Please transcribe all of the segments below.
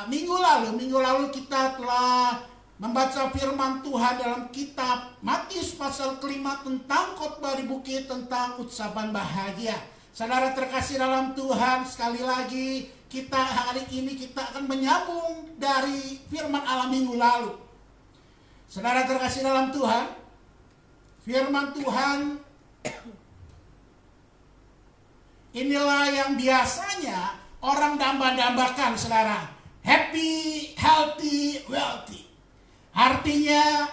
Minggu lalu kita telah membaca firman Tuhan dalam kitab Matius pasal kelima tentang khotbah di bukit, tentang ucapan bahagia. Saudara terkasih dalam Tuhan, sekali lagi hari ini kita akan menyambung dari firman Allah minggu lalu. Saudara terkasih dalam Tuhan, firman Tuhan inilah yang biasanya orang damba-dambakan, saudara. Happy, healthy, wealthy. Artinya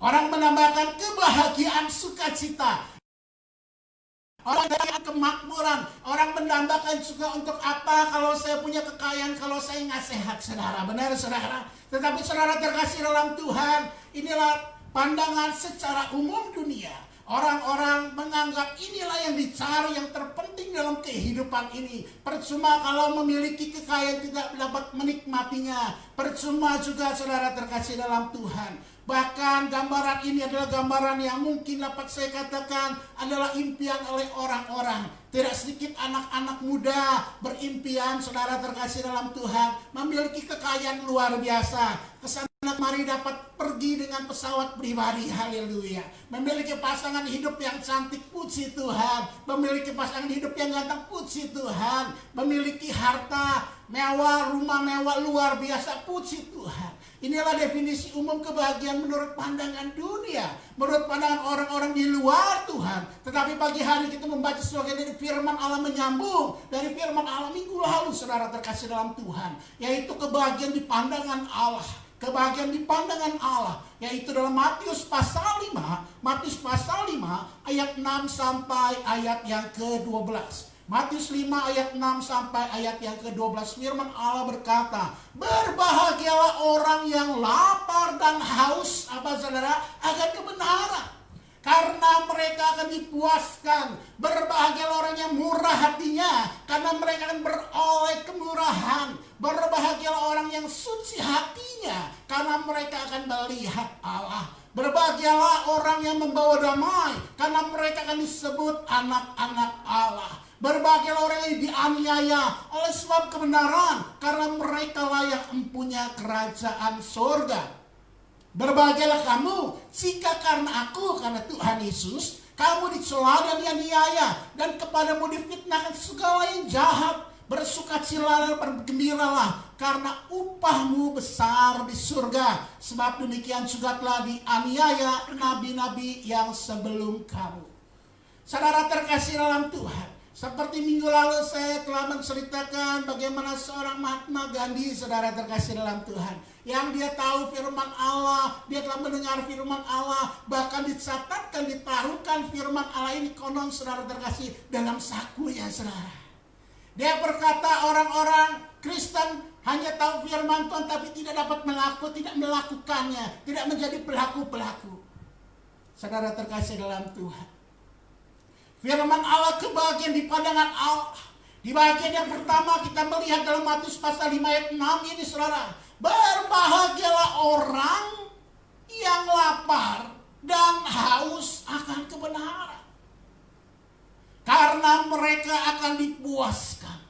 orang menambahkan kebahagiaan, sukacita. Orang dengan kemakmuran. Orang menambahkan juga untuk apa kalau saya punya kekayaan, kalau saya nggak sehat, saudara. Benar, saudara. Tetapi saudara terkasih dalam Tuhan, inilah pandangan secara umum dunia. Orang-orang menganggap inilah yang dicari, yang terpenting dalam kehidupan ini. Percuma kalau memiliki kekayaan tidak dapat menikmatinya. Percuma juga saudara terkasih dalam Tuhan. Bahkan gambaran ini adalah gambaran yang mungkin dapat saya katakan adalah impian oleh orang-orang. Tidak sedikit anak-anak muda berimpian, saudara terkasih dalam Tuhan, memiliki kekayaan luar biasa. Kesana mari dapat pergi dengan pesawat pribadi, haleluya. Memiliki pasangan hidup yang cantik, puji Tuhan. Memiliki pasangan hidup yang ganteng, puji Tuhan. Memiliki harta mewah, rumah mewah luar biasa, puji Tuhan. Inilah definisi umum kebahagiaan menurut pandangan dunia, menurut pandangan orang-orang di luar Tuhan. Tetapi pagi hari kita membaca sebagian dari firman Allah, menyambung dari firman Allah minggu lalu, saudara terkasih dalam Tuhan, yaitu kebahagiaan di pandangan Allah. Kebahagiaan di pandangan Allah, yaitu dalam Matius pasal 5, Matius pasal 5 ayat 6 sampai ayat yang ke-12. Matius 5 ayat 6 sampai ayat yang ke-12, firman Allah berkata, berbahagialah orang yang lapar dan haus, apa saudara, akan kebenaran, karena mereka akan dipuaskan. Berbahagialah orang yang murah hatinya, karena mereka akan beroleh kemurahan. Berbahagialah orang yang suci hatinya, karena mereka akan melihat Allah. Berbahagialah orang yang membawa damai, karena mereka akan disebut anak-anak Allah. Berbahagialah orang yang dianiaya oleh sebab kebenaran, karena mereka layak mempunyai kerajaan surga. Berbahagialah kamu jika karena aku, karena Tuhan Yesus, kamu dicela dan dianiaya, dan kepadamu difitnahkan segala yang jahat. Bersukacitalah dan bergembiralah, karena upahmu besar di surga. Sebab demikian juga telah dianiaya nabi-nabi yang sebelum kamu. Saudara terkasih dalam Tuhan, seperti minggu lalu saya telah menceritakan bagaimana seorang Mahatma Gandhi, saudara terkasih dalam Tuhan, yang dia tahu firman Allah, dia telah mendengar firman Allah, bahkan dicatatkan, ditaruhkan firman Allah ini konon, saudara terkasih, dalam sakunya, saudara. Dia berkata orang-orang Kristen hanya tahu firman Tuhan tapi tidak dapat tidak melakukannya, tidak menjadi pelaku-pelaku. Saudara terkasih dalam Tuhan, firman Allah kebahagiaan di pandangan Allah. Di bagian yang pertama kita melihat dalam Matius pasal 5 ayat 6 ini, saudara. Berbahagialah orang yang lapar dan haus akan kebenaran, karena mereka akan dipuaskan.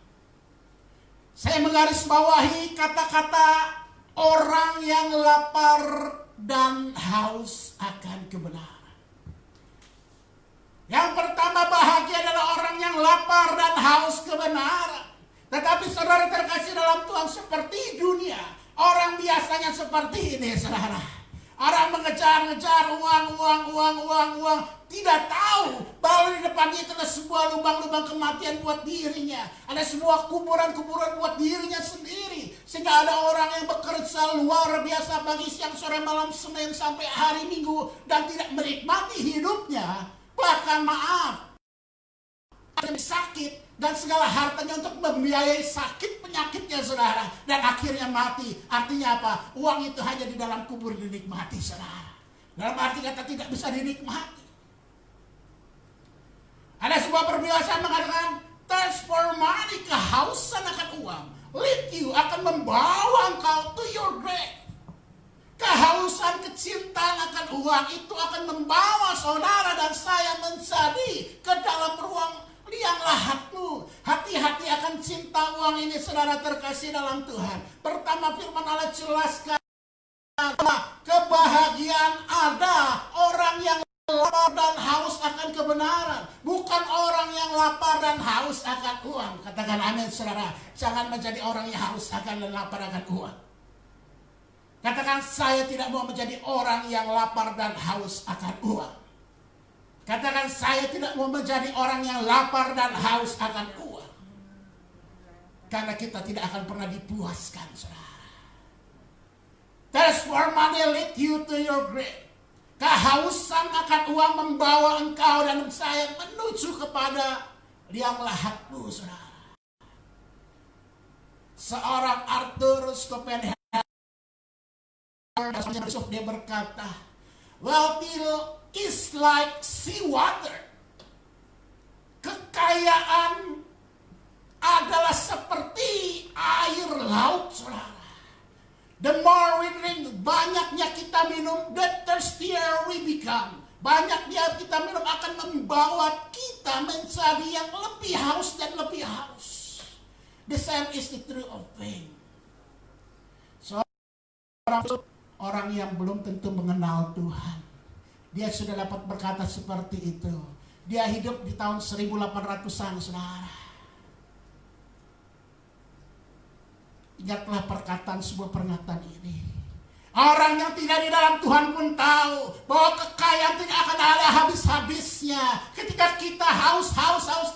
Saya menggarisbawahi kata-kata orang yang lapar dan haus akan kebenaran. Yang pertama, bahagia adalah orang yang lapar dan haus kebenaran. Tetapi saudara terkasih dalam Tuhan, seperti dunia, orang biasanya seperti ini, saudara. Orang mengejar-ngejar uang. Tidak tahu bahwa di depannya itu ada sebuah lubang-lubang kematian buat dirinya. Ada sebuah kuburan-kuburan buat dirinya sendiri. Sehingga ada orang yang bekerja luar biasa pagi, siang, sore, malam, Senin sampai hari Minggu, dan tidak menikmati hidupnya. Bahkan maaf, ada yang sakit dan segala hartanya untuk membiayai sakit penyakitnya, saudara, dan akhirnya mati. Artinya apa? Uang itu hanya di dalam kubur dinikmati, saudara. Dalam arti kata tidak bisa dinikmati. Ada sebuah peribahasa mengatakan, thirst for money, kehausan akan uang, lead you, akan membawa engkau to your grave. Kehausan, kecintaan akan uang itu akan membawa saudara dan saya menjadi ke dalam ruang liang lahatmu. Hati-hati akan cinta uang ini, saudara terkasih dalam Tuhan. Pertama, firman Allah jelaskan, kebahagiaan ada orang yang lapar dan haus akan kebenaran, bukan orang yang lapar dan haus akan uang. Katakan amin, saudara. Jangan menjadi orang yang haus akan dan lapar akan uang. Katakan, saya tidak mau menjadi orang yang lapar dan haus akan uang. Katakan, saya tidak mau menjadi orang yang lapar dan haus akan uang. Karena kita tidak akan pernah dipuaskan, saudara. That's where money lead you to your grave. Kehausan akan uang membawa engkau dan saya menuju kepada liang lahatmu, saudara. Seorang Arthur Schopenhauer, dia berkata, wealthy is like sea water. Kekayaan adalah seperti air laut, saudara. The more we drink, banyaknya kita minum, the thirstier we become. Banyaknya kita minum akan membawa kita menjadi yang lebih haus dan lebih haus. The same is the truth of pain. Orang yang belum tentu mengenal Tuhan, dia sudah dapat berkata seperti itu. Dia hidup di tahun 1800-an, saudara. Ingatlah perkataan, sebuah pernyataan ini. Orang yang tidak di dalam Tuhan pun tahu bahwa kekayaan tidak akan ada habis-habisnya. Ketika kita haus,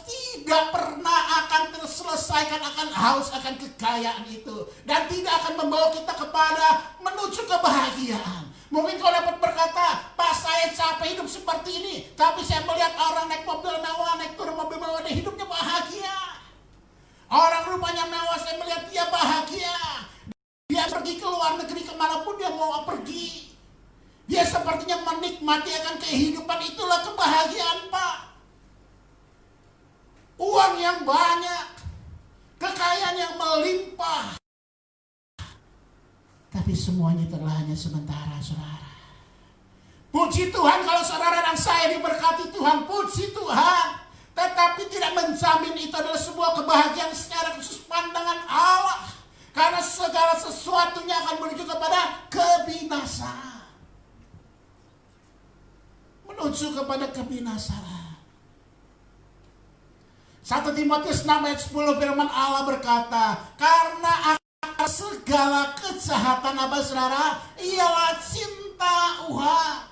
tidak pernah akan terselesaikan akan haus akan kekayaan itu. Dan tidak akan membawa kita kepada menuju kebahagiaan. Mungkin kau dapat berkata, Pak, saya capek hidup seperti ini, tapi saya melihat orang naik mobil mewah, naik turun mobil mewah, dia hidupnya bahagia. Orang rupanya mewah, saya melihat dia bahagia. Dia pergi ke luar negeri kemanapun dia mau pergi. Dia sepertinya menikmati akan kehidupan, itulah kebahagiaan, Pak. Uang yang banyak, kekayaan yang melimpah. Tapi semuanya telah hanya sementara, saudara. Puji Tuhan kalau saudara dan saya diberkati Tuhan, puji Tuhan. Tetapi tidak menjamin itu adalah sebuah kebahagiaan secara khusus pandangan Allah. Karena segala sesuatunya akan menuju kepada kebinasaan. Menuju kepada kebinasaan. 1 Timotius 6 ayat 10 firman Allah berkata, karena segala kejahatan apa, saudara? Ialah cinta uang.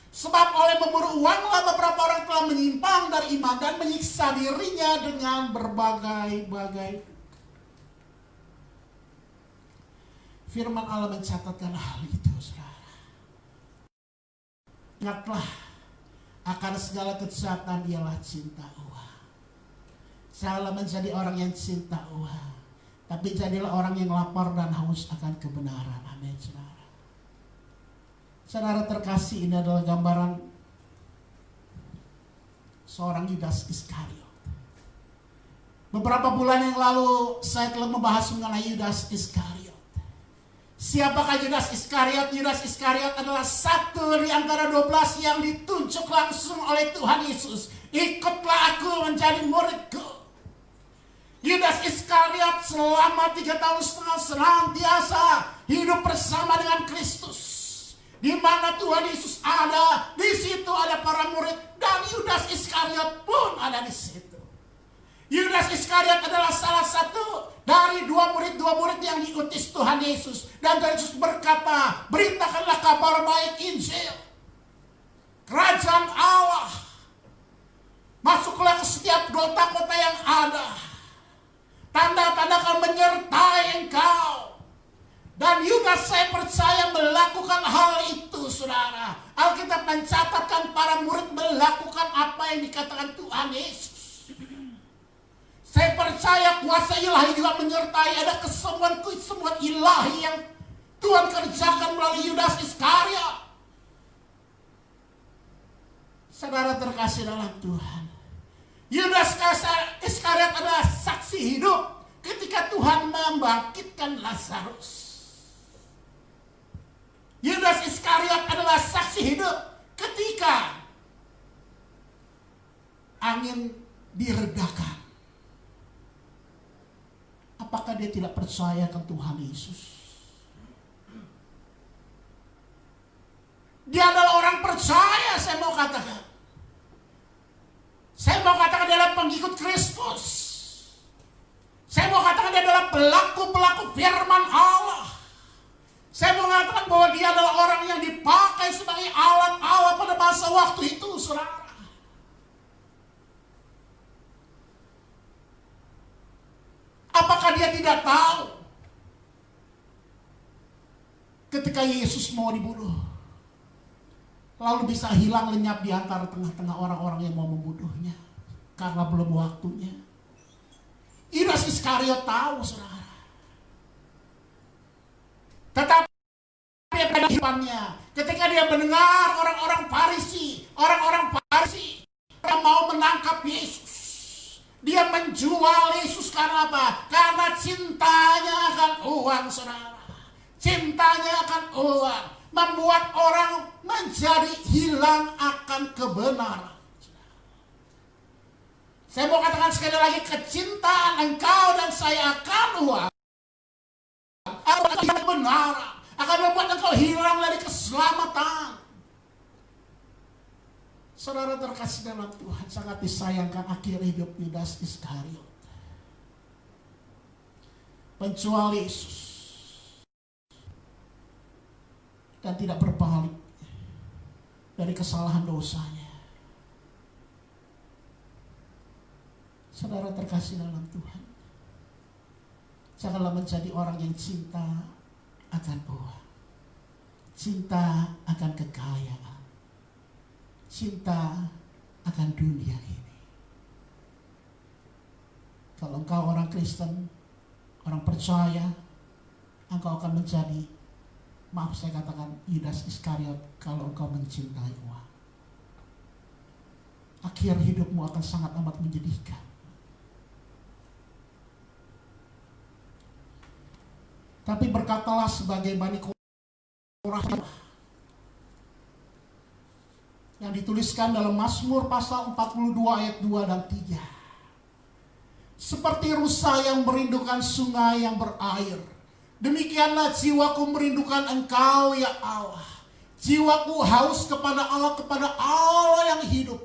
Sebab oleh memburu uanglah beberapa orang telah menyimpang dari iman dan menyiksa dirinya dengan berbagai-bagai. Firman Allah mencatatkan hal itu, saudara. Ingatlah, akan segala kejahatan ialah cinta uang. Janganlah menjadi orang yang cinta uang, tapi jadilah orang yang lapar dan haus akan kebenaran. Amin, saudara. Saudara terkasih, ini adalah gambaran seorang Yudas Iskariot. Beberapa bulan yang lalu saya telah membahas mengenai Yudas Iskariot. Siapakah Yudas Iskariot? Yudas Iskariot adalah satu di antara 12 yang ditunjuk langsung oleh Tuhan Yesus. Ikutlah aku menjadi muridku. Yudas Iskariot selama 3 tahun setengah senantiasa hidup bersama dengan Kristus. Di mana Tuhan Yesus ada, di situ ada para murid, dan Yudas Iskariot pun ada di situ. Yudas Iskariot adalah salah satu dari dua murid yang diutus Tuhan Yesus. Dan Tuhan Yesus berkata, beritakanlah kabar baik Injil. Kerajaan Allah. Masuklah ke setiap kota-kota yang ada. Tanda-tanda akan menyertai engkau. Dan Yudas, saya percaya, melakukan hal itu, saudara. Alkitab mencatatkan para murid melakukan apa yang dikatakan Tuhan Yesus. Saya percaya kuasa ilahi juga menyertai. Ada kesembuhan ilahi yang Tuhan kerjakan melalui Yudas Iskariot. Saudara terkasih dalam Tuhan, Yudas Iskariot adalah saksi hidup ketika Tuhan membangkitkan Lazarus. Yudas Iskariot adalah saksi hidup ketika angin diredakan. Apakah dia tidak percaya ke Tuhan Yesus? Dia adalah orang percaya, saya mau katakan. Saya mau katakan dia adalah pengikut Kristus. Saya mau katakan dia adalah pelaku-pelaku firman Allah. Saya mau mengatakan bahwa dia adalah orang yang dipakai sebagai alat Allah pada masa waktu itu, saudara. Apakah dia tidak tahu ketika Yesus mau dibunuh, lalu bisa hilang lenyap di antara tengah-tengah orang-orang yang mau membunuhnya karena belum waktunya? Yudas Iskariot tahu, saudara. Tetapi pada kehidupannya, ketika dia mendengar orang-orang Farisi yang mau menangkap Yesus, dia menjual Yesus karena apa? Karena cintanya akan uang, saudara. Cintanya akan uang membuat orang menjadi hilang akan kebenaran. Saya mau katakan sekali lagi, kecintaan engkau dan saya akan uang akan kebenaran, akan membuat engkau hilang dari keselamatan. Saudara terkasih dalam Tuhan, sangat disayangkan akhir hidup Yudas Iskariot, penjual Yesus, dan tidak berbalik dari kesalahan dosanya. Saudara terkasih dalam Tuhan, janganlah menjadi orang yang cinta akan uang, cinta akan kekayaan, cinta akan dunia ini. Kalau engkau orang Kristen, orang percaya, engkau akan menjadi, maaf saya katakan, Yudas Iskariot kalau engkau mencintai uang. Akhir hidupmu akan sangat amat menyedihkan. Tapi berkatalah sebagai Bani Korah yang dituliskan dalam Mazmur pasal 42 ayat 2 dan 3. Seperti rusa yang merindukan sungai yang berair, demikianlah jiwaku merindukan engkau ya Allah. Jiwaku haus kepada Allah yang hidup.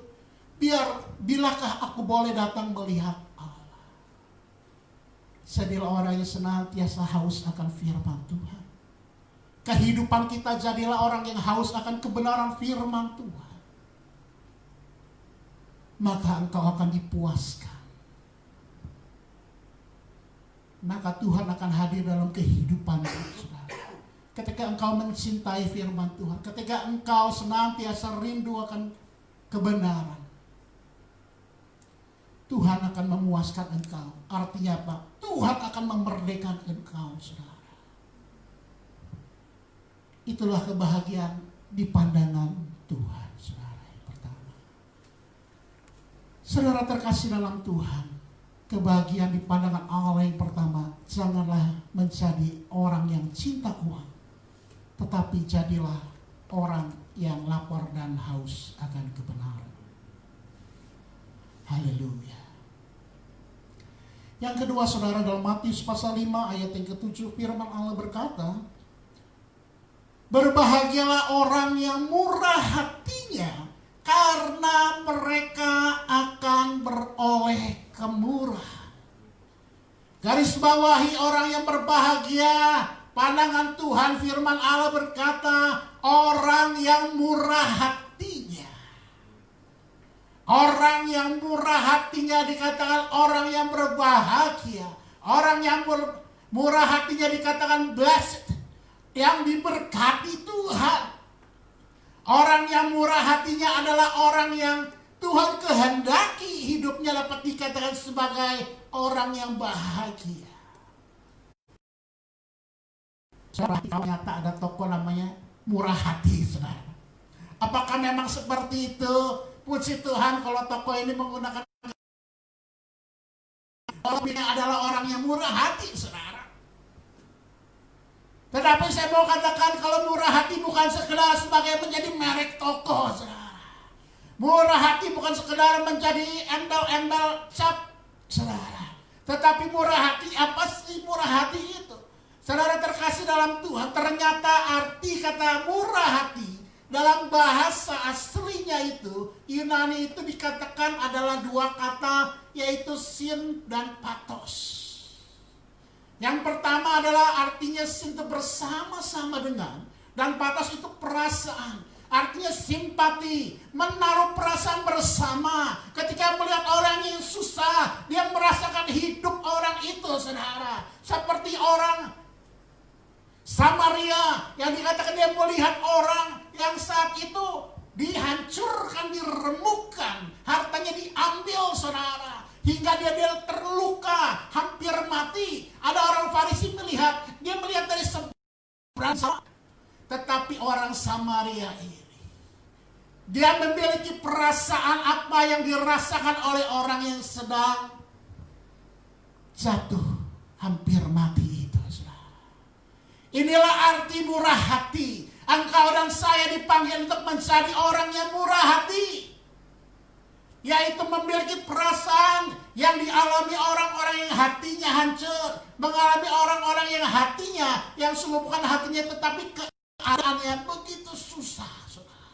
Bilakah aku boleh datang melihat Allah. Jadilah orang yang senantiasa haus akan firman Tuhan. Kehidupan kita jadilah orang yang haus akan kebenaran firman Tuhan. Maka engkau akan dipuaskan. Maka Tuhan akan hadir dalam kehidupan saudara. Ketika engkau mencintai firman Tuhan, ketika engkau senantiasa rindu akan kebenaran, Tuhan akan memuaskan engkau. Artinya apa? Tuhan akan memerdekakan engkau, saudara. Itulah kebahagiaan di pandangan Tuhan, saudara. Yang pertama, saudara terkasih dalam Tuhan, kebahagiaan di pandangan Allah yang pertama, janganlah menjadi orang yang cinta uang, tetapi jadilah orang yang lapar dan haus akan kebenaran. Haleluya. Yang kedua, saudara, dalam Matius pasal 5 ayat yang ke-7, firman Allah berkata, berbahagialah orang yang murah hatinya, karena mereka akan beroleh kemurahan. Garis bawahi orang yang berbahagia, pandangan Tuhan, firman Allah berkata, orang yang murah hatinya. Orang yang murah hatinya dikatakan orang yang berbahagia. Orang yang murah hatinya dikatakan blessed, yang diberkati Tuhan. Orang yang murah hatinya adalah orang yang Tuhan kehendaki hidupnya dapat dikatakan sebagai orang yang bahagia. Kalau nyata ada toko namanya Murah Hati, saudara. Apakah memang seperti itu? Puji Tuhan kalau toko ini menggunakan orangnya adalah orang yang murah hati, saudara. Tetapi saya mau katakan kalau murah hati bukan sekedar sebagai menjadi merek toko, saudara. Murah hati bukan sekedar menjadi embel-embel cap, saudara. Tetapi murah hati, apa sih murah hati itu? Saudara terkasih dalam Tuhan, ternyata arti kata murah hati dalam bahasa aslinya itu, Yunani itu dikatakan adalah dua kata, yaitu sin dan pathos. Yang pertama adalah artinya sin itu bersama-sama dengan, dan pathos itu perasaan. Artinya simpati, menaruh perasaan bersama. Ketika melihat orang yang susah, dia merasakan hidup orang itu, saudara. Seperti orang Samaria yang dikatakan dia melihat orang yang saat itu dihancurkan, diremukkan, hartanya diambil, saudara. Hingga dia terluka, hampir mati. Ada orang Farisi melihat, dia melihat dari seberang sana. Tetapi orang Samaria ini, dia memiliki perasaan apa yang dirasakan oleh orang yang sedang jatuh, hampir mati itu, saudara. Inilah arti murah hati. Engkau dan saya dipanggil untuk menjadi orang yang murah hati, yaitu memiliki perasaan yang dialami orang-orang yang hatinya hancur, mengalami orang-orang yang hatinya, yang sungguh bukan hatinya tetapi keadaannya begitu susah, saudara.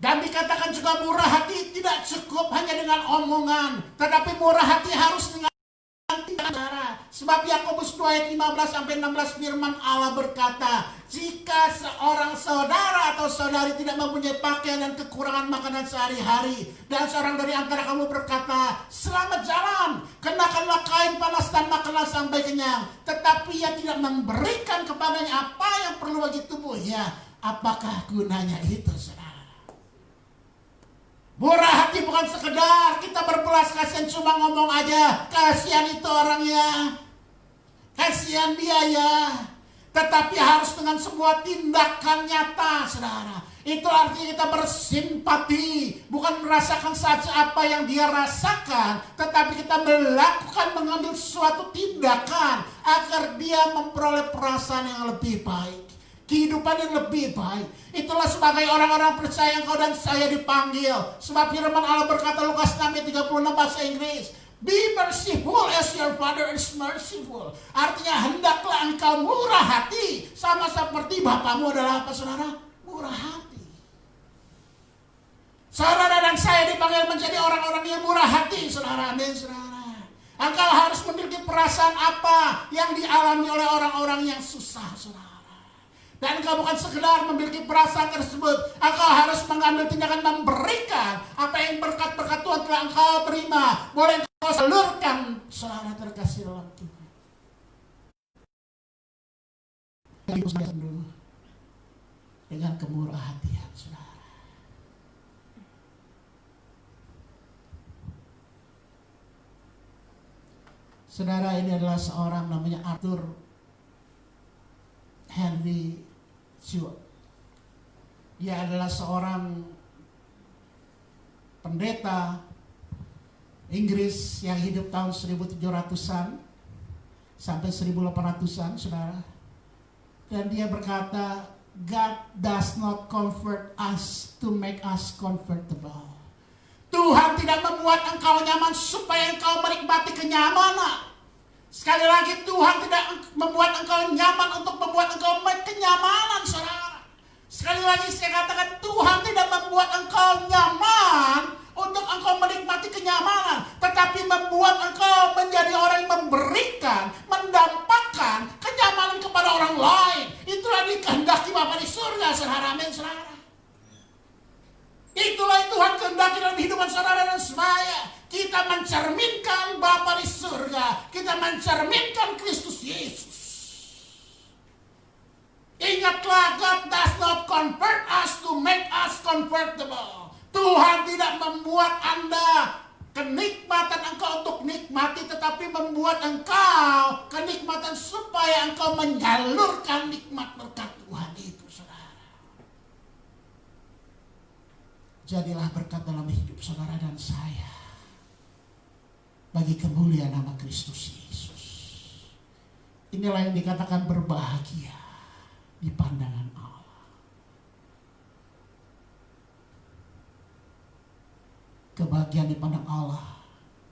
Dan dikatakan juga murah hati tidak cukup hanya dengan omongan, tetapi murah hati harus dengan tindakan. Sebab Yakobus 2 ayat 15-16 firman Allah berkata, jika seorang saudara atau saudari tidak mempunyai pakaian dan kekurangan makanan sehari-hari, dan seorang dari antara kamu berkata, selamat jalan, kenakanlah kain panas dan makanlah sampai kenyang, tetapi ia tidak memberikan kepadanya apa yang perlu bagi tubuhnya, apakah gunanya itu, saudara? Murah hati bukan sekedar kita berbelas kasihan cuma ngomong aja, kasihan itu orangnya, kasihan dia ya, tetapi harus dengan sebuah tindakan nyata, saudara. Itu artinya kita bersimpati, bukan merasakan saja apa yang dia rasakan, tetapi kita melakukan, mengambil suatu tindakan agar dia memperoleh perasaan yang lebih baik, kehidupan yang lebih baik. Itulah sebagai orang-orang percaya engkau dan saya dipanggil. Sebab firman Allah berkata Lukas 6 ayat 36 bahasa Inggris, be merciful as your father is merciful. Artinya hendaklah engkau murah hati sama seperti Bapamu adalah apa, saudara? Murah hati. Saudara dan saya dipanggil menjadi orang-orang yang murah hati, saudara. Amin, saudara. Engkau harus memiliki perasaan apa yang dialami oleh orang-orang yang susah, saudara. Dan engkau bukan sekedar memiliki perasaan tersebut, engkau harus mengambil tindakan memberikan apa yang berkat-berkat Tuhan telah engkau terima, boleh engkau salurkan, saudara terkasih dalam Tuhan. Dengan kemurah hatian, saudara. Saudara, ini adalah seorang namanya Arthur Henry Stewart. Dia adalah seorang pendeta Inggris yang hidup tahun 1700-an sampai 1800-an, saudara. Dan dia berkata, God does not comfort us to make us comfortable. Tuhan tidak membuat engkau nyaman supaya engkau menikmati kenyamanan. Sekali lagi, Tuhan tidak membuat engkau nyaman untuk membuat engkau kenyamanan, saudara. Sekali lagi saya katakan, Tuhan tidak membuat engkau nyaman untuk engkau menikmati kenyamanan, tetapi membuat engkau menjadi orang yang memberikan, mendampakkan kenyamanan kepada orang lain. Itulah dikehendaki Bapa di surga, saudara. Amin, saudara. Itulah yang Tuhan kehendaki dalam kehidupan saudara dan saya. Kita mencerminkan Bapa di surga. Kita mencerminkan Kristus Yesus. Ingatlah, God does not convert us to make us comfortable. Tuhan tidak membuat Anda kenikmatan engkau untuk nikmati, tetapi membuat engkau kenikmatan supaya engkau menyalurkan nikmat berkat Tuhan itu, saudara. Jadilah berkat dalam hidup saudara dan saya, bagi kemuliaan nama Kristus Yesus. Inilah yang dikatakan berbahagia. di pandangan Allah. Kebahagiaan di pandang Allah.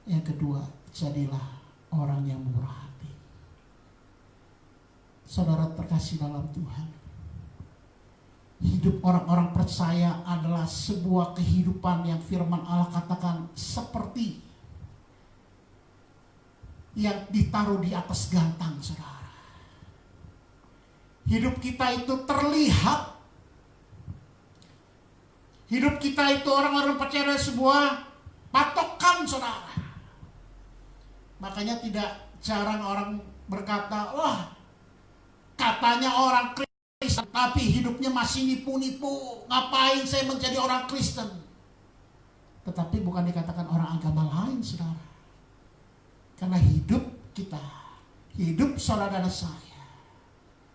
Yang kedua, jadilah orang yang murah hati. Saudara terkasih dalam Tuhan, hidup orang-orang percaya adalah sebuah kehidupan yang firman Allah katakan seperti yang ditaruh di atas gantang, saudara. Hidup kita itu terlihat. Hidup kita itu orang-orang percaya sebuah patokan, saudara. Makanya tidak jarang orang berkata, wah katanya orang Kristen tapi hidupnya masih nipu-nipu. Ngapain saya menjadi orang Kristen? Tetapi bukan dikatakan orang agama lain, saudara. Karena hidup kita, hidup saudara dan saya,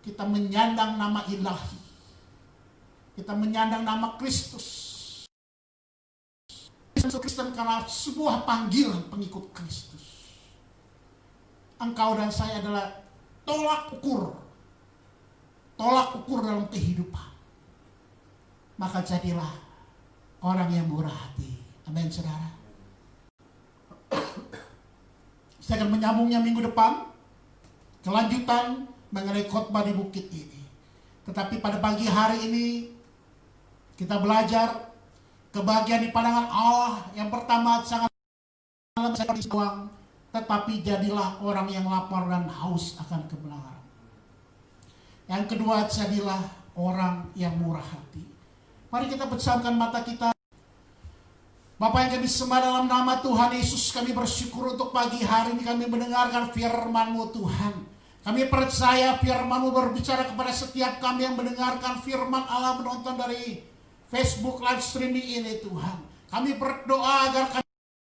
kita menyandang nama ilahi. Kita menyandang nama Kristus. Kristen karena sebuah panggilan pengikut Kristus. Engkau dan saya adalah tolak ukur dalam kehidupan. Maka jadilah orang yang murah hati. Amin, saudara. Saya akan menyambungnya minggu depan, kelanjutan mengenai khotbah di bukit ini. Tetapi pada pagi hari ini kita belajar kebahagiaan di pandangan Allah. Yang pertama, sangat uang, tetapi jadilah orang yang lapar dan haus akan kebenaran. Yang kedua, jadilah orang yang murah hati. Mari kita pejamkan mata kita. Bapa yang kami sembah dalam nama Tuhan Yesus, kami bersyukur untuk pagi hari ini kami mendengarkan firman-Mu Tuhan. Kami percaya firman-Mu berbicara kepada setiap kami yang mendengarkan firman Allah, menonton dari Facebook live streaming ini Tuhan. Kami berdoa agar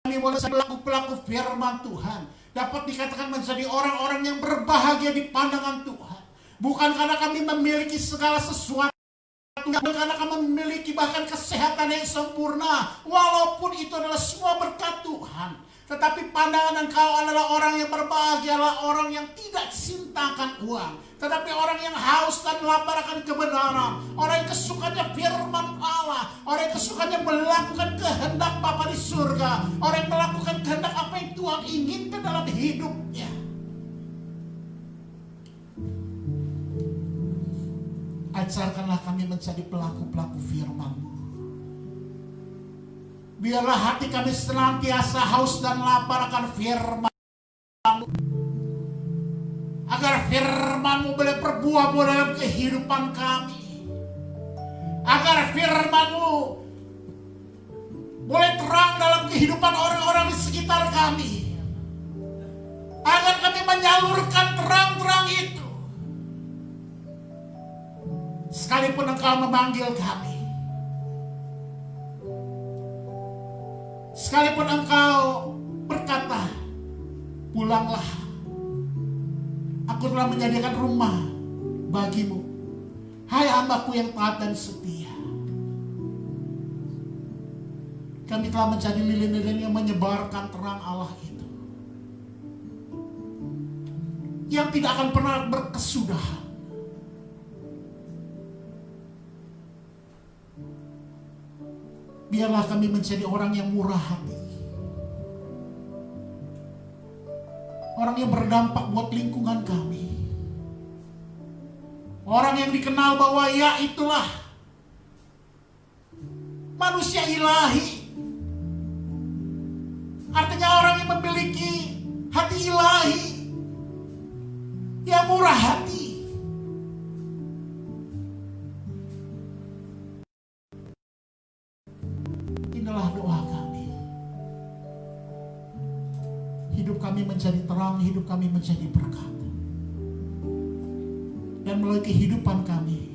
kami boleh pelaku-pelaku firman Tuhan dapat dikatakan menjadi orang-orang yang berbahagia di pandangan Tuhan. Bukan karena kami memiliki segala sesuatu, karena kami memiliki bahkan kesehatan yang sempurna, walaupun itu adalah semua berkat Tuhan. Tetapi pandangan Engkau adalah orang yang berbahagia, adalah orang yang tidak cintakan uang, tetapi orang yang haus dan lapar akan kebenaran, orang yang kesukaannya firman Allah, orang yang kesukaannya melakukan kehendak Bapa di surga, orang yang melakukan kehendak apa yang Tuhan inginkan dalam hidupnya. Ajarkanlah kami menjadi pelaku-pelaku firman-Mu. Biarlah hati kami senantiasa haus dan lapar akan firman-Mu. Agar firman-Mu boleh berbuah-buah dalam kehidupan kami. Agar firman-Mu boleh terang dalam kehidupan orang-orang di sekitar kami. Agar kami menyalurkan terang-terang itu. Sekalipun Engkau memanggil kami, sekalipun Engkau berkata, pulanglah, aku telah menyediakan rumah bagimu, hai hamba-Ku yang taat dan setia. Kami telah menjadi lilin-lilin yang menyebarkan terang Allah itu, yang tidak akan pernah berkesudahan. Biarlah kami menjadi orang yang murah hati. Orang yang berdampak buat lingkungan kami. Orang yang dikenal bahwa ya itulah manusia ilahi. Artinya orang yang memiliki hati ilahi, yang murah hati. Inilah doa kami. Hidup kami menjadi terang, hidup kami menjadi berkat. Dan melalui kehidupan kami,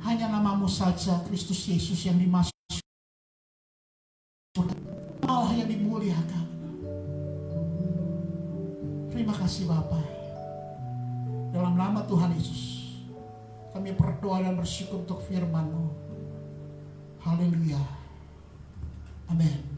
hanya nama-Mu saja, Kristus Yesus, yang dimasukkan, Allah yang dimuliakan. Terima kasih Bapa. Dalam nama Tuhan Yesus, kami berdoa dan bersyukur untuk firman-Mu. Haleluya. Amin.